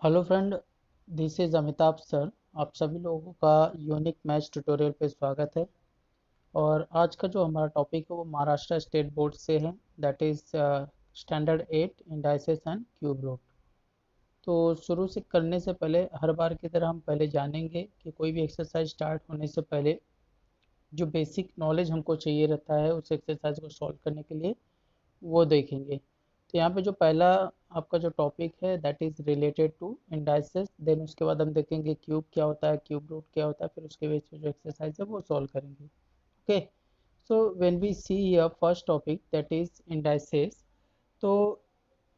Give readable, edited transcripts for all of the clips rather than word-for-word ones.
Hello friend, this is Amitabh sir. आप सभी लोगों का यूनिक मैथ्स ट्यूटोरियल पे स्वागत है। और आज का जो हमारा टॉपिक है वो महाराष्ट्र स्टेट बोर्ड से है, that is standard 8 indices and cube root. तो शुरू से करने से पहले हर बार की तरह हम पहले जानेंगे कि कोई भी एक्सरसाइज स्टार्ट होने से पहले जो बेसिक नॉलेज हमको चाहिए रहता है उस एक्सरसाइज को सॉल्व करने के लिए, वो देखेंगे। तो यहाँ पे जो पहला आपका जो टॉपिक है that is related to indices, then उसके बाद हम देखेंगे क्यूब क्या होता है, क्यूब रूट क्या होता है, फिर उसके बेस पे जो एक्सरसाइज है वो सॉल्व करेंगे। Okay, so when we see here first topic that is indices, तो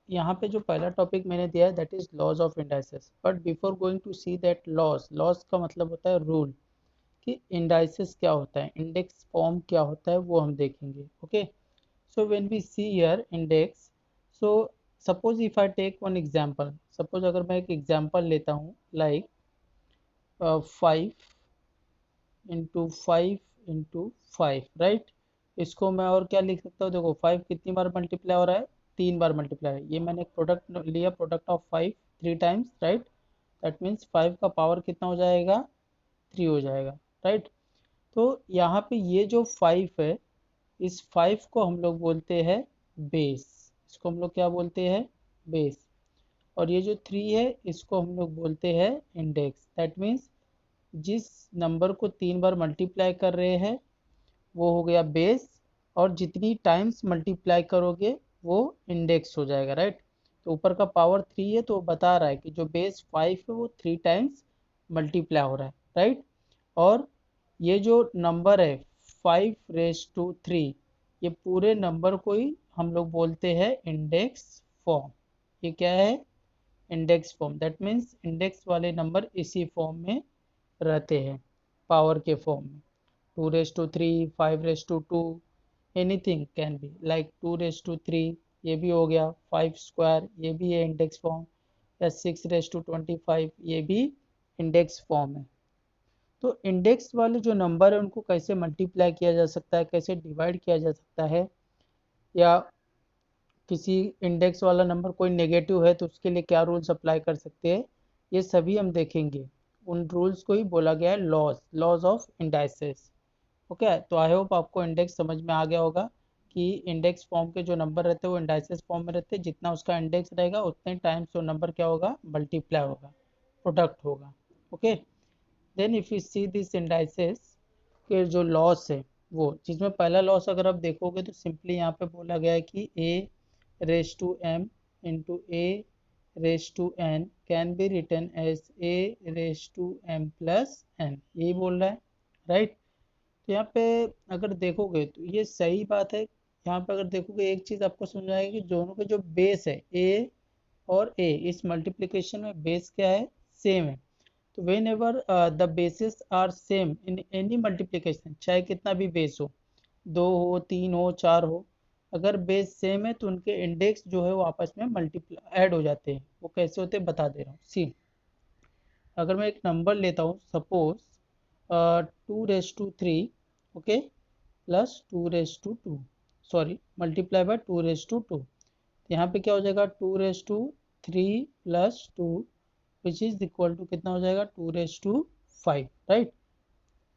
यहाँ पे जो पहला टॉपिक मैंने दिया है that is laws of indices. But before going to see that laws, laws का मतलब होता है रूल, कि इंडाइसेस क्या होता है, इंडेक्स फॉर्म क्या होता है, वो हम देखेंगे। Okay, so when we see here index, so suppose if I take one example, suppose अगर मैं एक एग्जांपल लेता हूँ like 5 इंटू 5 राइट। इसको मैं और क्या लिख सकता हूँ, देखो 5 कितनी बार मल्टीप्लाई हो रहा है, 3 बार मल्टीप्लाई है। ये मैंने एक प्रोडक्ट लिया, product of 5 3 times right. That means 5 का पावर कितना हो जाएगा, 3 हो जाएगा राइट। तो यहाँ पे ये जो 5 है, इस 5 को हम लोग बोलते हैं बेस। इसको हम लोग क्या बोलते हैं, बेस। और ये जो 3 है इसको हम लोग बोलते हैं इंडेक्स। दैट मीन्स जिस नंबर को 3 बार मल्टीप्लाई कर रहे हैं वो हो गया बेस, और जितनी टाइम्स मल्टीप्लाई करोगे वो इंडेक्स हो जाएगा राइट। तो ऊपर का पावर 3 है तो वो बता रहा है कि जो बेस 5 है वो 3 टाइम्स मल्टीप्लाई हो रहा है राइट। और ये जो नंबर है 5 रेज टू 3, ये पूरे नंबर को ही हम लोग बोलते हैं इंडेक्स फॉर्म। ये क्या है, index form. That means index वाले नंबर इसी फॉर्म में रहते हैं, पावर के फॉर्म में। 2 raise to 3, 5 raise to 2, anything can be like 2 raise to 3, ये भी हो गया। 5 स्क्वायर, ये भी है इंडेक्स फॉर्म। या 6 रेज टू 25, ये भी इंडेक्स फॉर्म है। तो इंडेक्स वाले जो नंबर है उनको कैसे मल्टीप्लाई किया जा सकता है, कैसे डिवाइड किया जा सकता है, या किसी इंडेक्स वाला नंबर कोई नेगेटिव है तो उसके लिए क्या रूल्स अप्लाई कर सकते हैं, ये सभी हम देखेंगे। उन रूल्स को ही बोला गया है laws, laws of indices. Okay, तो आई होप आपको इंडेक्स समझ में आ गया होगा कि इंडेक्स फॉर्म के जो नंबर रहते हैं वो इंडाइसेस फॉर्म में रहते हैं। जितना उसका इंडेक्स रहेगा उतने टाइम्स वो नंबर क्या होगा, मल्टीप्लाई होगा, प्रोडक्ट होगा। Okay, then if you see this indices के जो लॉस है, वो जिसमें पहला लॉस अगर आप देखोगे तो सिंपली यहाँ पे बोला गया है कि a raise to m into a raise to n can be written as a raise to m plus n, यही बोल रहा है राइट। तो यहाँ पे अगर देखोगे तो ये सही बात है। यहाँ पे अगर देखोगे एक चीज़ आपको समझ आएगी कि दोनों के जो बेस है ए और ए, इस मल्टीप्लिकेशन में बेस क्या है, सेम है। तो whenever the bases are same in any multiplication, चाहे कितना भी बेस हो, 2 हो, 3 हो, 4 हो, अगर बेस सेम है तो उनके इंडेक्स जो है वो आपस में मल्टीप्लाई ऐड हो जाते हैं। वो कैसे होते हैं बता दे रहा हूँ, सी। अगर मैं एक नंबर लेता हूँ suppose 2 raise to 3, okay, plus 2 raise to 2, sorry multiply by 2 raise to 2। यहाँ पे क्या हो जाएगा, 2 raise to 3 plus 2 which is equal to कितना हो जाएगा, 2 रेज टू 5 राइट।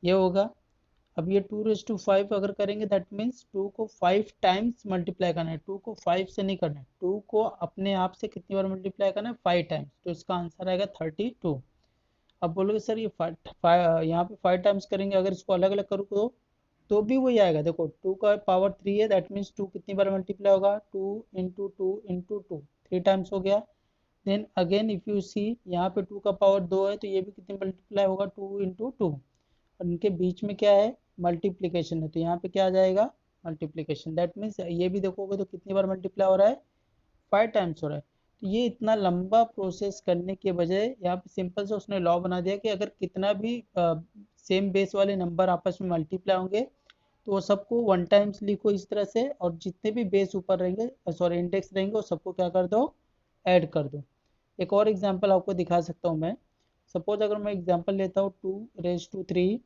ये होगा। अब ये 2 रेज टू 5 अगर करेंगे दैट मीन्स 2 को 5 टाइम्स मल्टीप्लाई करना है। 2 को 5 से नहीं करना है, 2 को अपने आप से कितनी बार मल्टीप्लाई करना है, 5 टाइम्स। तो इसका आंसर आएगा 32। अब बोलोगे सर ये यहाँ पे 5 टाइम्स करेंगे, अगर इसको अलग अलग करूँ तो भी वही आएगा। देखो 2 का पावर 3 है, दैट मीन्स 2 कितनी बार मल्टीप्लाई होगा, 2 इंटू 2 इंटू 2, 3 टाइम्स हो गया। देन अगेन इफ यू सी, यहाँ पे 2 का पावर 2 है तो ये भी कितनी मल्टीप्लाई होगा, 2 इंटू 2। और इनके बीच में क्या है, मल्टीप्लिकेशन है, तो यहाँ पे क्या आ जाएगा, मल्टीप्लिकेशन। दैट मीन्स ये भी देखोगे तो कितनी बार मल्टीप्लाई हो रहा है, 5 टाइम्स हो रहा है। तो ये इतना लंबा प्रोसेस करने के बजाय यहाँ पे सिंपल से उसने लॉ बना दिया कि अगर कितना भी सेम बेस वाले नंबर आपस में मल्टीप्लाई होंगे तो वो सबको 1 टाइम्स लिखो इस तरह से, और जितने भी बेस ऊपर रहेंगे, सॉरी इंडेक्स रहेंगे, वो सबको क्या कर दो, ऐड कर दो। एक और एग्जांपल आपको दिखा सकता हूँ मैं। सपोज अगर मैं एग्जांपल लेता हूँ 2 raise to 3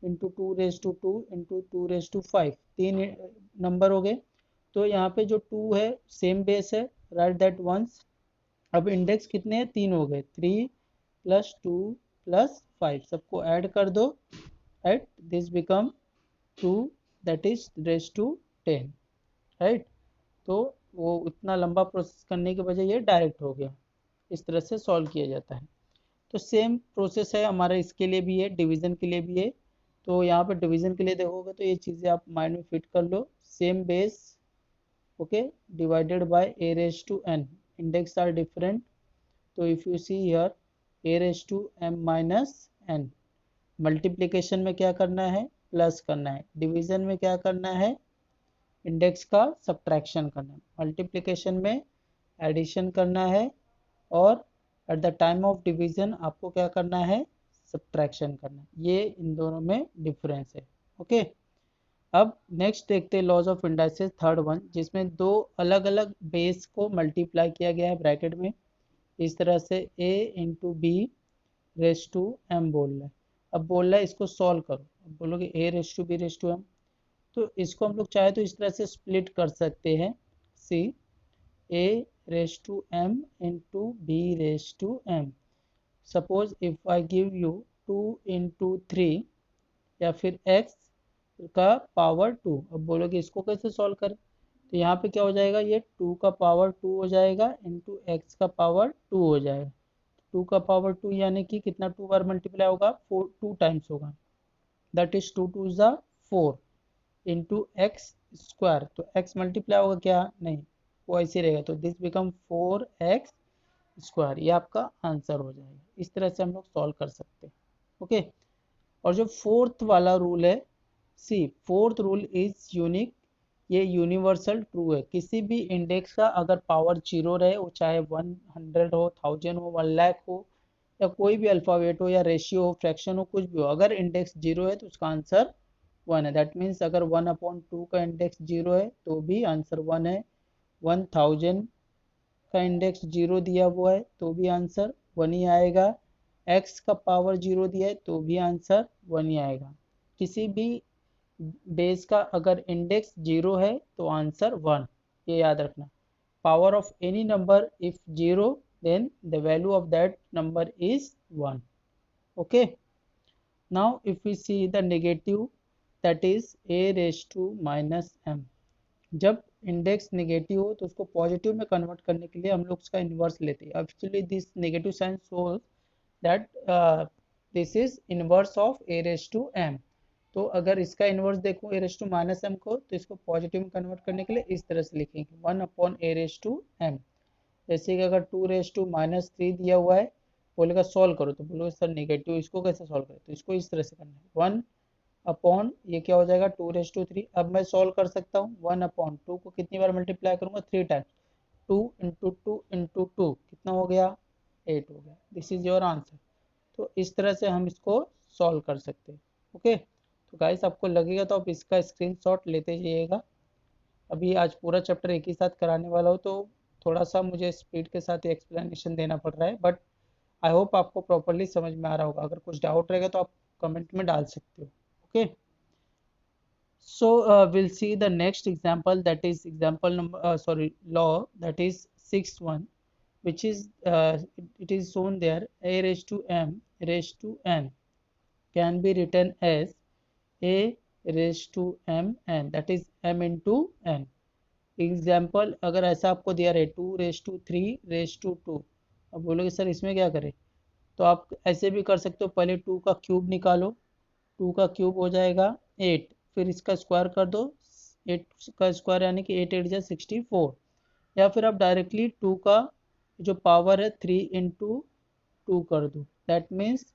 into 2 raise to 2 into 2 raise to 5, 3 number हो गए। तो यहाँ पे जो 2 है सेम बेस है, राइट दैट वंस। अब इंडेक्स कितने हैं, 3 हो गए, 3 + 2 + 5, सबको ऐड कर दो, right, this become 2, that is raise to 10, right. तो वो उतना लंबा प्रोसेस करने के बजाय ये डायरेक्ट हो गया। इस तरह से सॉल्व किया जाता है। तो सेम प्रोसेस है हमारा, इसके लिए भी है, डिवीज़न के लिए भी है। तो यहाँ पे डिवीज़न के लिए देखोगे तो ये चीज़ें आप माइंड में फिट कर लो, same base, okay, divided by a raised to n, index are different. तो if you see here a raised to m minus n, multiplication में क्या करना है, प्लस करना है, डिवीज़न में क्या करना है, इंडेक्स का सब्ट्रैक्शन करना है, मल्टीप्लिकेशन में एडिशन करना है, और at the time of division आपको क्या करना है, सब्ट्रैक्शन करना है। ये इन दोनों में डिफरेंस है, ओके। अब नेक्स्ट देखते हैं laws of indices, third one, जिसमें दो अलग अलग बेस को मल्टीप्लाई किया गया है ब्रैकेट में, इस तरह से a into b raise to m बोल रहा है। अब बोल रहा है इसको सॉल्व करो, अब बोलोगे a raise to b raise to m, तो इसको हम लोग चाहे तो इस तरह से स्प्लिट कर सकते हैं, see a raise to m into b raise to m। Suppose if I give you 2 into 3, या फिर x का पावर 2, अब बोलोगे इसको कैसे सॉल्व करें, तो यहाँ पे क्या हो जाएगा, ये 2 का पावर 2 हो जाएगा इंटू एक्स का पावर 2 हो जाएगा। 2 का पावर 2 यानी कि कितना 2 बार मल्टीप्लाई होगा, 4, 2 टाइम्स होगा, दैट इज 2 2 ज़ा 4 इंटू एक्स स्क्वायर, तो एक्स मल्टीप्लाई होगा क्या, नहीं, वो ऐसे रहेगा, तो दिस बिकम 4x स्क्वायर, ये आपका आंसर हो जाएगा। इस तरह से हम लोग सॉल्व कर सकते हैं, ओके। और जो फोर्थ वाला रूल है, C fourth rule is unique, ये यूनिवर्सल ट्रू है, किसी भी इंडेक्स का अगर पावर 0 रहे, वो चाहे 100 हो, 1000 हो, 1 लाख हो, या कोई भी अल्फ़ाबेट हो, या रेशियो हो, फ्रैक्शन हो, कुछ भी हो, अगर इंडेक्स 0 है तो उसका आंसर 1 है। दैट मीन्स अगर 1/2 का इंडेक्स 0 है तो भी आंसर 1 है, 1000 का इंडेक्स 0 दिया हुआ है तो भी आंसर 1 ही आएगा, x का पावर 0 दिया है तो भी आंसर 1 ही आएगा। किसी भी बेस का अगर इंडेक्स 0 है तो आंसर 1, ये याद रखना। Power of any number if 0, then the value of that number is 1, okay। now if we see the negative, that is a raised to minus m, जब इंडेक्स नेगेटिव हो तो उसको पॉजिटिव में कन्वर्ट करने के लिए हम लोग उसका इन्वर्स लेते हैं। Actually this negative sign shows that this is inverse of a raise to m. तो अगर इसका इन्वर्स देखो a raise to minus m को, तो इसको पॉजिटिव में कन्वर्ट करने के लिए इस तरह से लिखेंगे 1/a रेस टू एम। जैसे कि अगर 2 रेस टू माइनस 3 दिया हुआ है, बोलेगा सॉल्व करो, तो बोलोगे सर नेगेटिव, इसको कैसे सॉल्व करें, तो इसको इस तरह से करना है 1 अपॉन, ये क्या हो जाएगा 2 रेस टू 3। अब मैं सॉल्व कर सकता हूँ, 1/2 को कितनी बार मल्टीप्लाई करूंगा, 3 टाइम्स, 2 इंटू 2 इंटू 2 कितना हो गया, 8 हो गया, दिस इज योर आंसर। तो इस तरह से हम इसको सॉल्व कर सकते हैं, ओके। तो गाइस आपको लगेगा तो आप इसका स्क्रीनशॉट लेते जाइएगा। अभी आज पूरा चैप्टर एक ही साथ कराने वाला हो, तो थोड़ा सा मुझे स्पीड के साथ एक्सप्लेनेशन देना पड़ रहा है, बट आई होप आपको प्रॉपरली समझ में आ रहा होगा। अगर कुछ डाउट रहेगा तो आप कमेंट में डाल सकते हो, okay. So we'll see the next example, that is example number law, that is sixth one, which is it is shown there, a raised to m raised to n can be written as a raised to m n, that is m into n। Example अगर ऐसा आपको दिया रहे 2 raise to 3 raise to 2, अब बोलोगे sir इसमें क्या करें, तो आप ऐसे भी कर सकते हो, पहले 2 का क्यूब निकालो, 2 का क्यूब हो जाएगा 8, फिर इसका स्क्वायर कर दो, 8 का स्क्वायर यानी कि 8 8 जा 64, या फिर आप डायरेक्टली 2 का जो पावर है 3 इंटू 2 कर दो, दैट मीन्स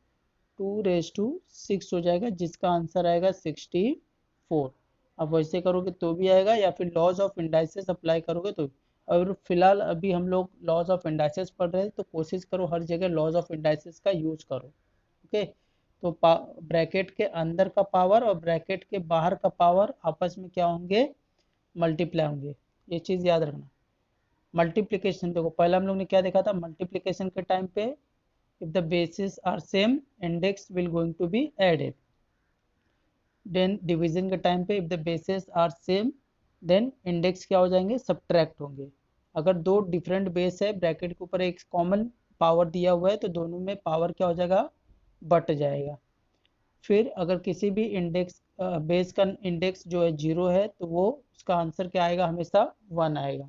2 रेस टू 6 हो जाएगा, जिसका आंसर आएगा 64। अब वैसे करोगे तो भी आएगा, या फिर लॉज ऑफ इंडाइसेस अप्लाई करोगे तो। और फिलहाल अभी हम लोग लॉज ऑफ इंडाइसेस पढ़ रहे हैं, तो कोशिश करो हर जगह लॉज ऑफ इंडाइसेस का यूज करो, ओके। तो ब्रैकेट के अंदर का पावर और ब्रैकेट के बाहर का पावर आपस में क्या होंगे, मल्टीप्लाई होंगे, ये चीज़ याद रखना। मल्टीप्लिकेशन देखो, पहले हम लोग ने क्या देखा था, मल्टीप्लिकेशन के टाइम पे if the bases are same index will going to be added, then division के टाइम पे if the bases are same then index क्या हो जाएंगे, सब्ट्रैक्ट होंगे, अगर दो डिफरेंट बेस है, ब्रैकेट के ऊपर एक कॉमन पावर दिया हुआ है, तो दोनों में पावर क्या हो जाएगा, बट जाएगा। फिर अगर किसी भी इंडेक्स बेस का इंडेक्स जो है 0 है, तो वो उसका आंसर क्या आएगा, हमेशा 1 आएगा।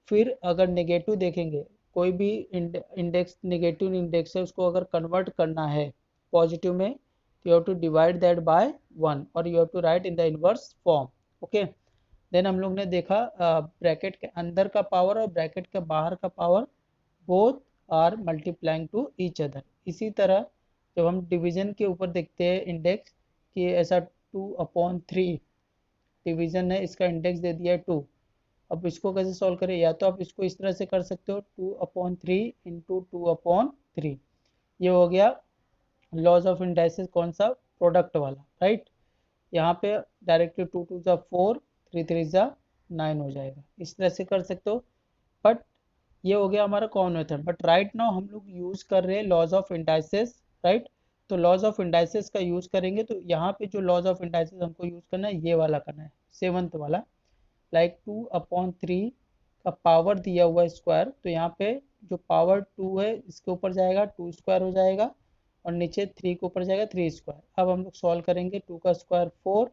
फिर अगर नेगेटिव देखेंगे, कोई भी इंडेक्स नेगेटिव इंडेक्स है, उसको अगर कन्वर्ट करना है पॉजिटिव में, तो you have to divide that by 1 और you have to write in the inverse form. Okay, then हम लोग ने देखा ब्रैकेट के अंदर का पावर और ब्रैकेट के बाहर का power both are multiplying to each other. इसी तरह जब हम डिवीजन के ऊपर देखते हैं इंडेक्स कि ऐसा 2/3 डिवीजन है, इसका इंडेक्स दे दिया है 2। अब इसको कैसे सॉल्व करें, या तो आप इसको इस तरह से कर सकते हो 2/3 इंटू 2/3। ये हो गया लॉज ऑफ इंडाइसिस, कौन सा, प्रोडक्ट वाला, राइट। यहाँ पे डायरेक्टली 2 2 जा 4, 3 3 जा 9 हो जाएगा, इस तरह से कर सकते हो। बट ये हो गया हमारा common method. But right now हम लोग यूज कर रहे हैं लॉज ऑफ इंडाइसिस, राइट। तो लॉज ऑफ इंडाइसिस का यूज करेंगे, तो यहाँ पे जो लॉज ऑफ इंडाइसिस हमको यूज करना है, ये वाला करना है, 7th वाला। लाइक 2/3 का पावर दिया हुआ है स्क्वायर, तो यहाँ पे जो पावर 2 है इसके ऊपर जाएगा 2 स्क्वायर हो जाएगा, और नीचे 3 के ऊपर जाएगा 3 स्क्वायर। अब हम लोग सॉल्व करेंगे, 2 का स्क्वायर 4,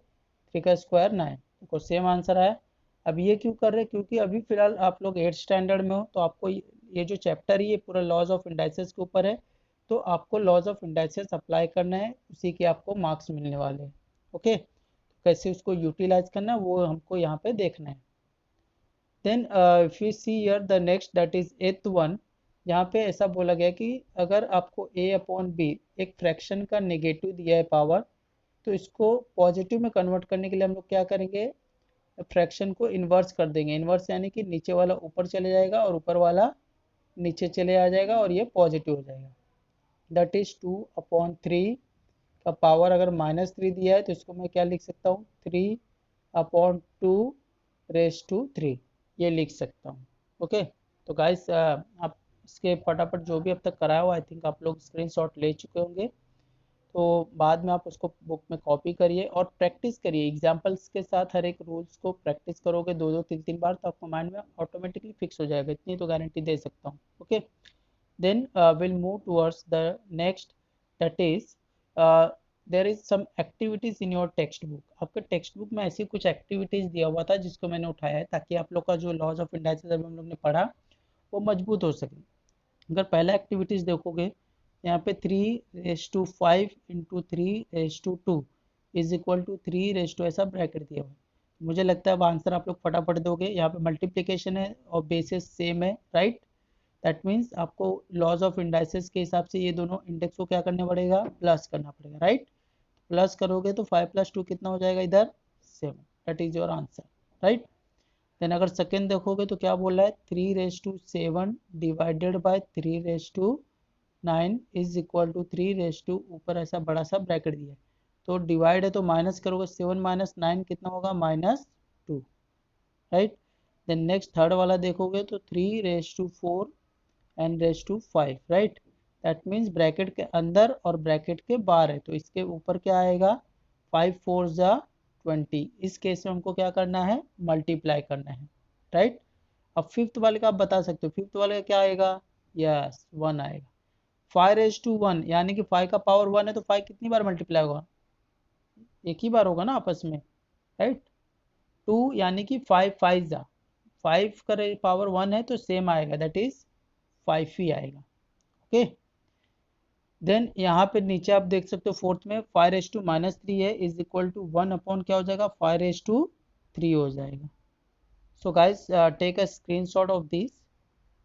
3 का स्क्वायर 9, तो सेम आंसर आया। अब ये क्यों कर रहे हैं, क्योंकि अभी फिलहाल आप लोग 8th स्टैंडर्ड में हो, तो आपको ये जो चैप्टर है ये पूरा लॉज ऑफ इंडाइसिस के ऊपर है, तो आपको लॉज ऑफ इंडाइसिस अप्लाई करना है, उसी के आपको मार्क्स मिलने वाले हैं। ओके, कैसे उसको यूटिलाइज करना है वो हमको यहाँ पे देखना है। Then if you see here the next that is 8th one, यहाँ पे ऐसा बोला गया कि अगर आपको a/b एक फ्रैक्शन का नेगेटिव दिया है पावर, तो इसको पॉजिटिव में कन्वर्ट करने के लिए हम लोग क्या करेंगे, फ्रैक्शन को इन्वर्स कर देंगे। इन्वर्स यानी कि नीचे वाला ऊपर चले जाएगा और ऊपर वाला नीचे चले आ जाएगा, और ये पॉजिटिव हो जाएगा। दैट इज 2/3 का पावर अगर -3 दिया है, तो इसको मैं क्या लिख सकता हूँ, 3/2 ये लिख सकता हूँ। ओके, तो गाइस आप इसके फटाफट जो भी अब तक कराया हुआ, आई थिंक आप लोग स्क्रीनशॉट ले चुके होंगे, तो बाद में आप उसको बुक में कॉपी करिए और प्रैक्टिस करिए एग्जाम्पल्स के साथ। हर एक रूल्स को प्रैक्टिस करोगे 2 2 3 3 बार, तो आपको माइंड में ऑटोमेटिकली फिक्स हो जाएगा, इतनी तो गारंटी दे सकता हूँ। Okay, then we'll move towards the next, that is there is some activities in your text book। आपके टेक्स्ट बुक में ऐसी कुछ एक्टिविटीज दिया हुआ था जिसको मैंने उठाया है, ताकि आप लोग का जो लॉज ऑफ इंडाइसिस अभी हम लोग ने पढ़ा वो मजबूत हो सके। अगर पहला एक्टिविटीज देखोगे, यहाँ पे 3/5 इंटू 3/2 इज इक्वल टू 3 ऐसा ब्रैकेट दिया हुआ है। मुझे लगता है अब आंसर आप लोग फटाफट दोगे। यहाँ पे मल्टीप्लिकेशन है और बेसिस सेम है, राइट। दैट मीन्स आपको लॉज ऑफ इंडाइसिस के हिसाब से ये दोनों इंडेक्स को क्या करना पड़ेगा, प्लस करना पड़ेगा, राइट। प्लस करोगे तो 5 + 2 कितना हो जाएगा इधर, 7। That is your answer, right. Then अगर सेकेंड देखोगे तो क्या बोल रहा है, 3/7 divided by 3/9 is equal to 3 ऊपर ऐसा बड़ा सा ब्रैकेट दिया है, तो डिवाइड है तो माइनस करोगे, 7 - 9 कितना होगा, -2, राइट। देन नेक्स्ट थर्ड वाला देखोगे तो 3/4 n/5, right. That means bracket के अंदर और ब्रैकेट के बाहर है, तो इसके ऊपर क्या आएगा, 5 4 जा 20। इस केस में हमको क्या करना है, मल्टीप्लाई करना है, राइट। अब फिफ्थ वाले का आप बता सकते हो, फिफ्थ वाले का क्या आएगा, यस 1 आएगा। 5/1 यानी कि 5 का पावर 1 है, तो 5 कितनी बार मल्टीप्लाई होगा, एक ही बार होगा ना आपस में, राइट। 2 यानी कि 5 5 जा 5 का पावर 1 है, तो सेम आएगा, दैट इज 5 ही आएगा। ओके, देन यहाँ पे नीचे आप देख सकते हो फोर्थ में 5/-3 है इज इक्वल टू 1 क्या हो जाएगा, 5/3 हो जाएगा। So guys take a screenshot of this,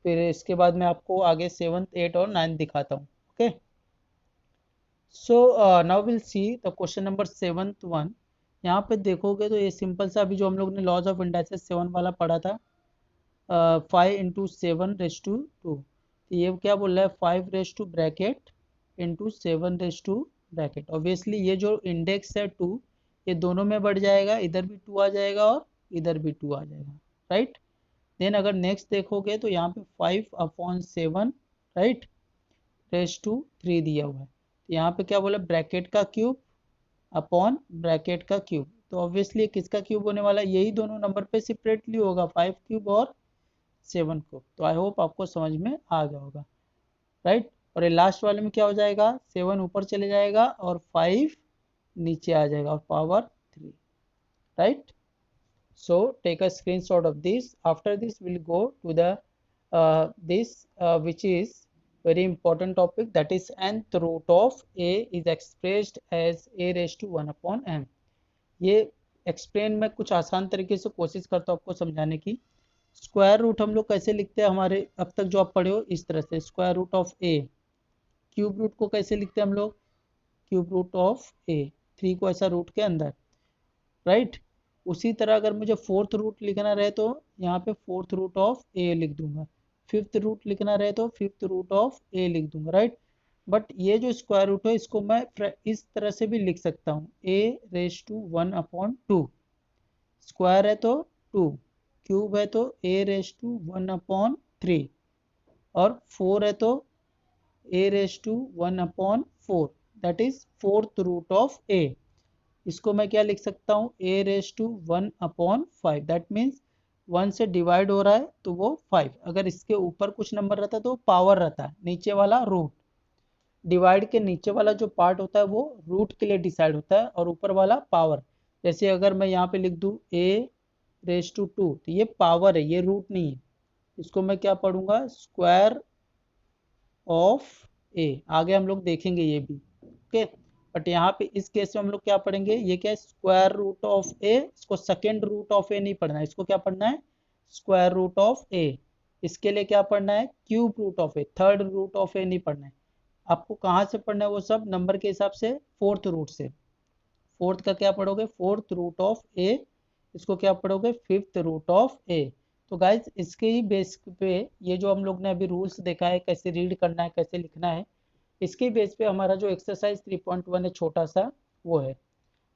फिर इसके बाद मैं आपको आगे 7th 8th और 9th दिखाता हूँ। Okay, so now will see the question number 7th one. यहाँ पे देखोगे तो ये सिंपल सा अभी जो हम लोग ने लॉज ऑफ इंडाइसिस 7 वाला पढ़ा था, 5/7/2, तो ये क्या बोल रहा है, 5 ब्रैकेट इंटू 7 ब्रैकेट। ऑब्वियसली ये जो इंडेक्स है 2, ये दोनों में बढ़ जाएगा, इधर भी 2 आ जाएगा और इधर भी 2 आ जाएगा, राइट। देन अगर नेक्स्ट देखोगे तो यहाँ पे 5/7, राइट, (3) दिया हुआ है, तो यहाँ पे क्या बोला, ब्रैकेट का क्यूब अपॉन ब्रैकेट का क्यूब। तो ऑब्वियसली किसका क्यूब होने वाला है, यही दोनों नंबर पे सेपरेटली होगा, 5³ और 7 को। तो आई होप आपको समझ में आ गया होगा, राइट। और ये लास्ट वाले में क्या हो जाएगा, 7 ऊपर चले जाएगा और 5 नीचे आ जाएगा और power 3, right. So take a screenshot of this. After this we'll go to the which is very important topic, that is nth root of a is expressed as a raised to 1 upon m. ये explain मैं कुछ आसान तरीके से कोशिश करता हूँ आपको समझाने की। स्क्वायर रूट हम लोग कैसे लिखते हैं, हमारे अब तक जो आप पढ़े हो इस तरह से, square root of a. Cube root को कैसे लिखते हैं हम लोग, क्यूब रूट ऑफ ए, 3 को ऐसा रूट के अंदर, राइट। उसी तरह अगर मुझे फोर्थ रूट लिखना रहे तो यहाँ पे फोर्थ रूट ऑफ ए लिख दूंगा, फिफ्थ रूट लिखना रहे तो फिफ्थ रूट ऑफ ए लिख दूंगा, राइट। बट ये जो स्क्वायर रूट है इसको मैं इस तरह से भी लिख सकता हूँ, a raise to 1 upon 2। Square है तो 2, क्यूब है तो ए रेज टू 1 अपॉन 3, और 4 है तो a raise to 1 upon 4, that is fourth root of a. इसको मैं क्या लिख सकता हूँ, a raise to 1 upon 5, that means 1 से डिवाइड हो रहा है तो वो 5। अगर इसके ऊपर कुछ नंबर रहता है तो पावर रहता है, नीचे वाला रूट। डिवाइड के नीचे वाला जो पार्ट होता है वो रूट के लिए डिसाइड होता है और ऊपर वाला पावर। जैसे अगर मैं यहाँ पे लिख दूँ ए रेज टू 2, तो ये पावर है, ये रूट नहीं है। इसको मैं क्या पढ़ूंगा, स्क्वायर ऑफ ए। आगे हम लोग देखेंगे ये भी, ओके। बट यहाँ पे इस केस में हम लोग क्या पढ़ेंगे, ये क्या है, स्क्वायर रूट ऑफ ए। इसको सेकेंड रूट ऑफ ए नहीं पढ़ना है, इसको क्या पढ़ना है, स्क्वायर रूट ऑफ ए। इसके लिए क्या पढ़ना है, cube root of a, third root of a नहीं पढ़ना है। आपको कहाँ से पढ़ना है वो सब, नंबर के हिसाब से फोर्थ रूट से। फोर्थ का क्या पढ़ोगे, फोर्थ रूट ऑफ ए। इसको क्या पढ़ोगे, फिफ्थ रूट ऑफ ए। तो गाइज इसके ही बेस पे ये जो हम लोग ने अभी रूल्स देखा है, कैसे रीड करना है, कैसे लिखना है, इसके बेस पे हमारा जो एक्सरसाइज 3.1 है छोटा सा, वो है।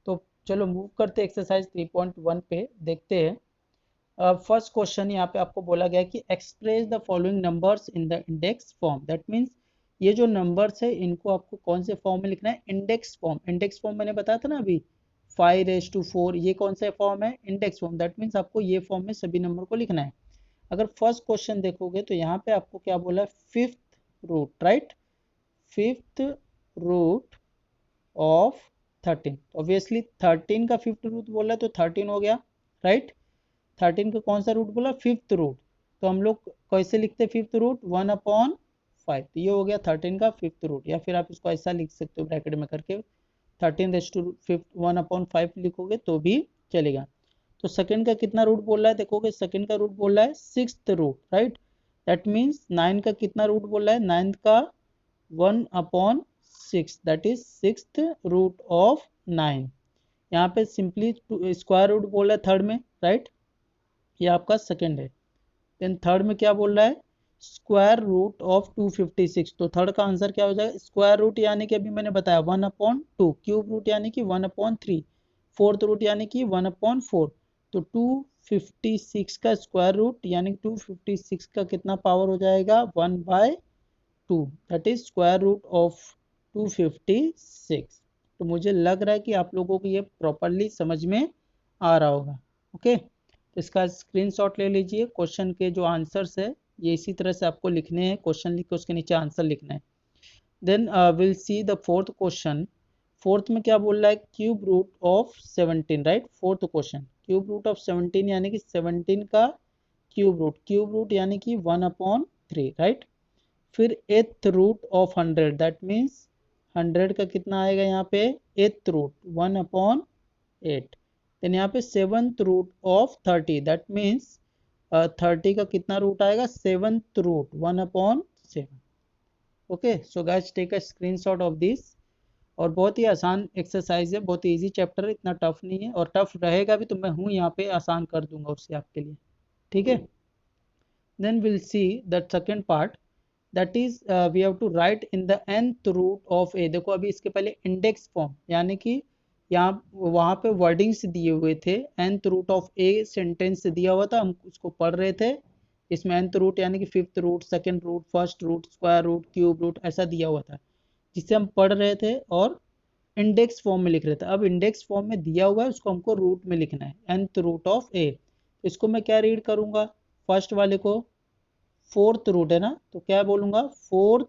तो चलो मूव करते एक्सरसाइज 3.1 पे, देखते हैं। फर्स्ट क्वेश्चन यहाँ पे आपको बोला गया कि express the following numbers in the index form. That means ये जो नंबर्स है इनको आपको कौन से फॉर्म में लिखना है, इंडेक्स फॉर्म। इंडेक्स फॉर्म मैंने बताया था ना अभी, 5 रेज टू 4, ये कौन सा फॉर्म है, इंडेक्स फॉर्म। दैट मीन्स आपको ये फॉर्म में सभी नंबर को लिखना है। अगर फर्स्ट क्वेश्चन देखोगे तो यहाँ पे आपको क्या बोला है, fifth root, right, fifth root of 13। Obviously 13 का फिफ्थ रूट बोला तो 13 हो गया, राइट। 13 का कौन सा रूट बोला, फिफ्थ रूट। तो हम लोग कैसे लिखते हैं फिफ्थ रूट, 1 अपॉन 5। तो ये हो गया 13 का फिफ्थ रूट, या फिर आप इसको ऐसा लिख सकते हो ब्रैकेट में करके, 13 रेज टू फिफ्थ 1 अपॉन 5 लिखोगे तो भी चलेगा। तो सेकंड का कितना रूट बोल रहा है, देखोगे सेकंड का रूट बोल रहा है sixth root, right. That means 9 का कितना रूट बोल रहा है, 9 का 1 upon 6, that is sixth root of 9। यहाँ पे सिंपली स्क्वायर रूट बोल रहा है थर्ड में, राइट। ये आपका सेकंड है। देन थर्ड में क्या बोल रहा है, स्क्वायर रूट ऑफ 256। तो थर्ड का आंसर क्या हो जाएगा, स्क्वायर रूट यानी कि अभी मैंने बताया 1 अपॉन 2, क्यूब रूट यानी कि 1 अपॉन 3, फोर्थ रूट यानी कि 1 अपॉन 4। तो 256 का स्क्वायर रूट यानी 256 का कितना पावर हो जाएगा, 1/2, that is square root of 256। तो मुझे लग रहा है कि आप लोगों को ये प्रॉपरली समझ में आ रहा होगा, ओके। तो इसका स्क्रीनशॉट ले लीजिए। क्वेश्चन के जो आंसर्स है ये इसी तरह से आपको लिखने हैं, क्वेश्चन लिख के उसके नीचे आंसर लिखना है। Then will see the fourth question. Fourth में क्या बोल रहा है, cube root of 17, right. Fourth question cube root of 17 यानी कि 17 का क्यूब रूट यानी कि 1 अपॉन 3, राइट। फिर एथ रूट ऑफ 100, दैट मीन्स 100 का कितना आएगा यहाँ पे, एथ रूट 1 अपॉन 8। देन यहाँ पे seventh root of 30, that means 30 का कितना रूट आएगा, seventh root 1 upon 7। Okay, so guys take a screenshot of this. और बहुत ही आसान एक्सरसाइज है, बहुत ही इजी चैप्टर है, इतना टफ नहीं है। और टफ रहेगा भी तो मैं हूँ यहाँ पे, आसान कर दूंगा उससे आपके लिए, ठीक है। Then will see the second part, that is we have to write in the nth root of a. देखो अभी इसके पहले इंडेक्स फॉर्म यानी कि यहाँ वहाँ पे वर्डिंग्स दिए हुए थे, nth root of a sentence दिया हुआ था, हम उसको पढ़ रहे थे। इसमें nth रूट यानी कि fifth root, second root, first root, square root, cube root ऐसा दिया हुआ था जिसे हम पढ़ रहे थे और इंडेक्स फॉर्म में लिख रहे थे। अब इंडेक्स फॉर्म में दिया हुआ है उसको हमको रूट में लिखना है, nth रूट ऑफ ए। इसको मैं क्या रीड करूँगा, फर्स्ट वाले को फोर्थ रूट है ना, तो क्या बोलूँगा, फोर्थ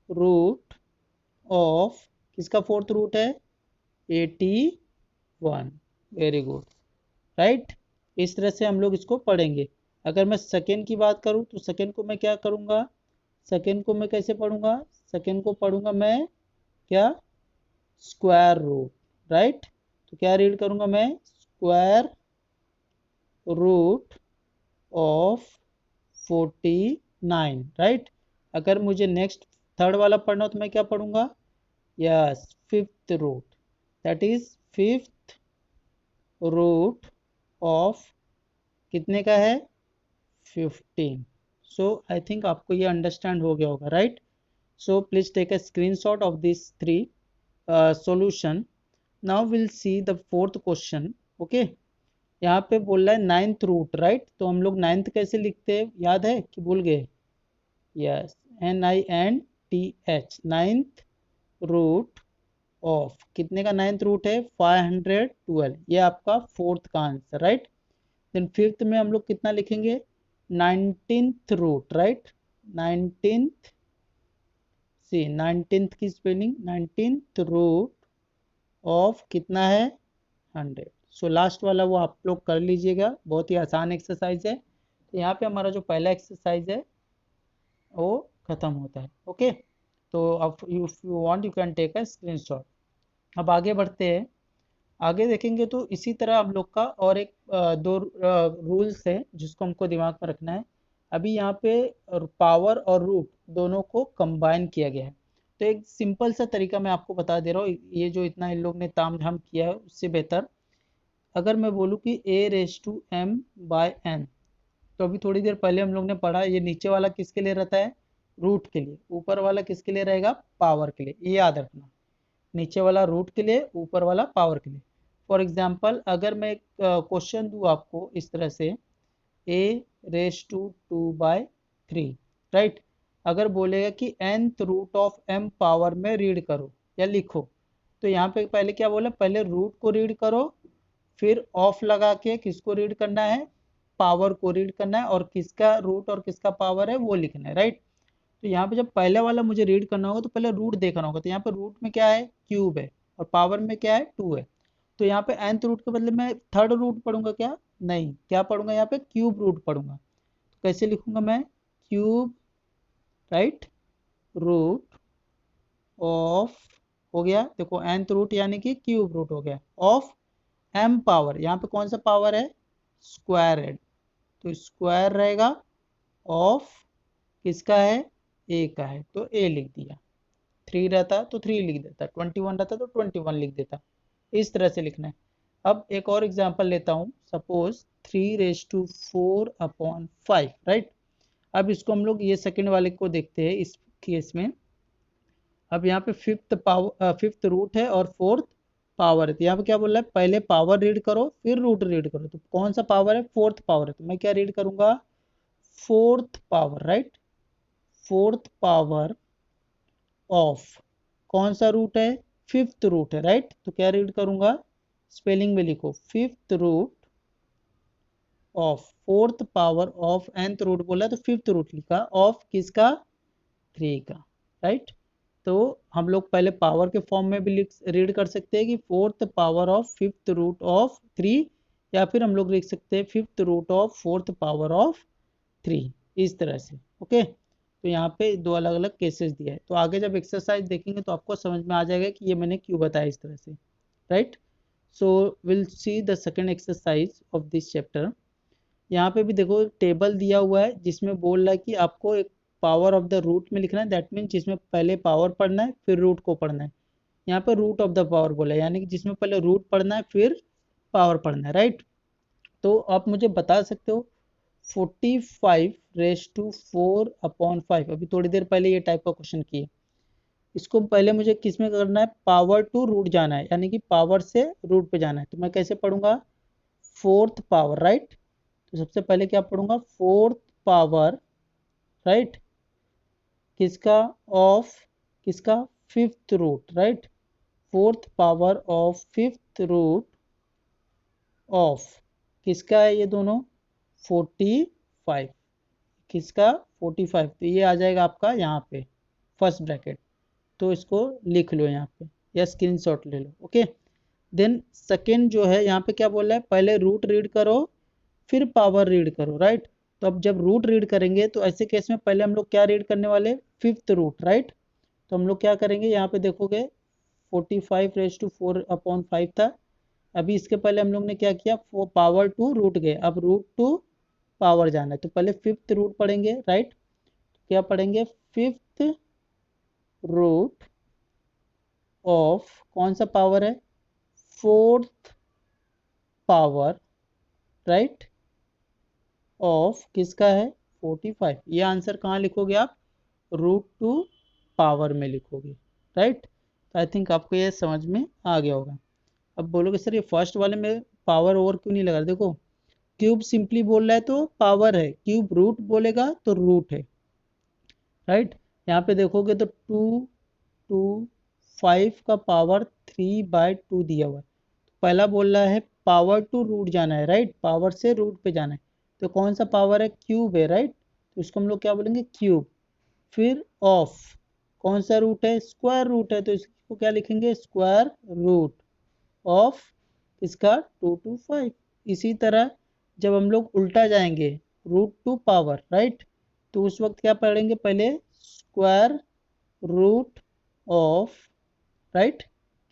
रूट ऑफ, किसका फोर्थ रूट है, 81। Very good, right. इस तरह से हम लोग इसको पढ़ेंगे। अगर मैं सेकेंड की बात करूं तो सेकेंड को मैं क्या करूंगा, सेकेंड को मैं कैसे पढ़ूंगा, सेकेंड को पढ़ूंगा मैं क्या, स्क्वायर रूट, राइट। तो क्या रीड करूंगा मैं, स्क्वायर रूट ऑफ 49, राइट। अगर मुझे नेक्स्ट थर्ड वाला पढ़ना हो तो मैं क्या पढ़ूंगा, yes, fifth root, that is fifth root of कितने का है, 15। सो आई थिंक आपको ये अंडरस्टैंड हो गया होगा, right. So please take a screenshot of this three solution. Now will see the fourth question. Okay, यहाँ पे बोल रहा है नाइन्थ रूट, राइट। तो हम लोग नाइन्थ कैसे लिखते हैं, याद है कि भूल गए, yes, NINTH, ninth root of कितने का, नाइन्थ रूट है 512, ये आपका फोर्थ का आंसर, राइट। देन फिफ्थ में हम लोग कितना लिखेंगे, 19th रूट, राइट। 19th, सी 19th की स्पेलिंग, 19th रूट ऑफ कितना है, 100। सो लास्ट वाला वो आप लोग कर लीजिएगा, बहुत ही आसान एक्सरसाइज है। तो यहाँ पे हमारा जो पहला एक्सरसाइज है वो खत्म होता है। ओके, तो अब if you want you can take a screenshot. अब आगे बढ़ते हैं। आगे देखेंगे तो इसी तरह हम लोग का और एक दो रूल्स है जिसको हमको दिमाग में रखना है। अभी यहाँ पे पावर और रूट दोनों को कंबाइन किया गया है। तो एक सिंपल सा तरीका मैं आपको बता दे रहा हूँ, ये जो इतना इन लोग ने ताम झाम किया है उससे बेहतर अगर मैं बोलूँ कि a⁻m/n, तो अभी थोड़ी देर पहले हम लोग ने पढ़ा, ये नीचे वाला किसके लिए रहता है, रूट के लिए, ऊपर वाला किसके लिए रहेगा, पावर के लिए, ये याद रखना। नीचे वाला रूट के लिए, ऊपर वाला पावर के लिए। फॉर एग्जाम्पल अगर मैं एक क्वेश्चन दूँ आपको इस तरह से, a⁻²/3, राइट। अगर बोलेगा कि nth root of m power में रीड करो या लिखो, तो यहाँ पे पहले क्या बोला, पहले रूट को रीड करो, फिर ऑफ लगा के किसको रीड करना है, पावर को रीड करना है, और किसका रूट और किसका पावर है वो लिखना है, राइट। तो यहाँ पे जब पहले वाला मुझे रीड करना होगा तो पहले रूट देखना होगा, तो यहाँ पे रूट में क्या है, क्यूब है, और पावर में क्या है, 2 है। तो यहाँ पे nth रूट के बदले मैं थर्ड रूट पढ़ूंगा क्या, नहीं, क्या पढ़ूंगा, यहाँ पे क्यूब रूट पढ़ूंगा। तो कैसे लिखूंगा मैं, क्यूब, राइट, रूट ऑफ, हो गया, देखो nth रूट यानी कि क्यूब रूट हो गया, ऑफ m पावर, यहाँ पे कौन सा पावर है, स्क्वायर है, तो स्क्वायर रहेगा, ऑफ किसका है, a का है, तो a लिख दिया। 3 रहता तो 3 लिख देता, 21 रहता तो 21 लिख देता। इस तरह से लिखना है। अब एक और एग्जांपल लेता हूँ, सपोज 3⁻4/5, राइट। अब इसको हम लोग ये सेकंड वाले को देखते हैं इस केस में। अब यहाँ पे फिफ्थ रूट है और फोर्थ पावर है, तो यहाँ पे क्या बोल रहा है, पहले पावर रीड करो फिर रूट रीड करो, तो कौन सा पावर है, फोर्थ पावर है, तो मैं क्या रीड करूंगा, fourth power, right. Fourth power of कौन सा रूट है, फिफ्थ रूट है, राइट। तो क्या रीड करूंगा, स्पेलिंग में लिखो, fifth root of, fourth power of nth root बोला तो फिफ्थ रूट लिखा, ऑफ किसका, 3 का, राइट। तो हम लोग पहले पावर के फॉर्म में भी लिख रीड कर सकते हैं कि fourth power of fifth root of 3, या फिर हम लोग लिख सकते हैं fifth root of fourth power of 3, इस तरह से। ओके, तो यहाँ पे दो अलग अलग केसेस दिया है, तो आगे जब एक्सरसाइज देखेंगे तो आपको समझ में आ जाएगा कि ये मैंने क्यों बताया इस तरह से, right. So will see the second exercise of this chapter. यहाँ पे भी देखो टेबल दिया हुआ है जिसमें बोल रहा है कि आपको एक पावर ऑफ द रूट में लिखना है, दैट मीन जिसमें पहले पावर पढ़ना है फिर रूट को पढ़ना है। यहाँ पे रूट ऑफ द पावर बोला है, यानी कि जिसमें पहले रूट पढ़ना है फिर पावर पढ़ना है, राइट। तो आप मुझे बता सकते हो 45⁻4/5, अभी थोड़ी देर पहले ये टाइप का क्वेश्चन किए, इसको पहले मुझे किस में करना है, पावर टू रूट जाना है, यानी कि पावर से रूट पे जाना है, तो मैं कैसे पढ़ूंगा, फोर्थ पावर, राइट। तो सबसे पहले क्या पढ़ूंगा, फोर्थ पावर, राइट, किसका, ऑफ किसका, fifth root, right. Fourth power of fifth root of किसका है, ये दोनों 45, किसका, 45, तो ये आ जाएगा आपका यहाँ पे फर्स्ट ब्रैकेट, तो इसको लिख लो यहाँ पे या स्क्रीनशॉट ले लो। ओके, देन सेकेंड जो है यहाँ पे क्या बोल रहा है, पहले रूट रीड करो फिर पावर रीड करो, राइट। तो अब जब रूट रीड करेंगे तो ऐसे केस में पहले हम लोग क्या रीड करने वाले, फिफ्थ रूट, राइट। तो हम लोग क्या करेंगे, यहाँ पे देखोगे 45 रेज टू 4/5 था। अभी इसके पहले हम लोग ने क्या किया, पावर टू रूट गए, अब रूट टू पावर जाना है, तो पहले फिफ्थ रूट पढ़ेंगे, राइट। क्या पढ़ेंगे, फिफ्थ रूट ऑफ कौन सा पावर है, फोर्थ पावर, राइट, ऑफ किसका है 45। ये आंसर कहाँ लिखोगे आप, रूट टू पावर में लिखोगे, राइट। तो आई थिंक आपको ये समझ में आ गया होगा। अब बोलोगे सर ये फर्स्ट वाले में पावर ओवर क्यों नहीं लगा, देखो क्यूब सिंपली बोल रहा है तो पावर है, क्यूब रूट बोलेगा तो रूट है, राइट। यहाँ पे देखोगे तो 2 5 का पावर 3/2 दिया हुआ है, पहला बोल रहा है पावर टू रूट जाना है, राइट, पावर से रूट पे जाना है, तो कौन सा पावर है, क्यूब है, राइट, तो इसको हम लोग क्या बोलेंगे, क्यूब। फिर ऑफ कौन सा रूट है, स्क्वायर रूट है, तो इसको क्या लिखेंगे, स्क्वायर रूट ऑफ इसका 2 to 5। इसी तरह जब हम लोग उल्टा जाएंगे, रूट टू पावर, राइट, तो उस वक्त क्या पढ़ेंगे, पहले स्क्वायर रूट ऑफ, राइट,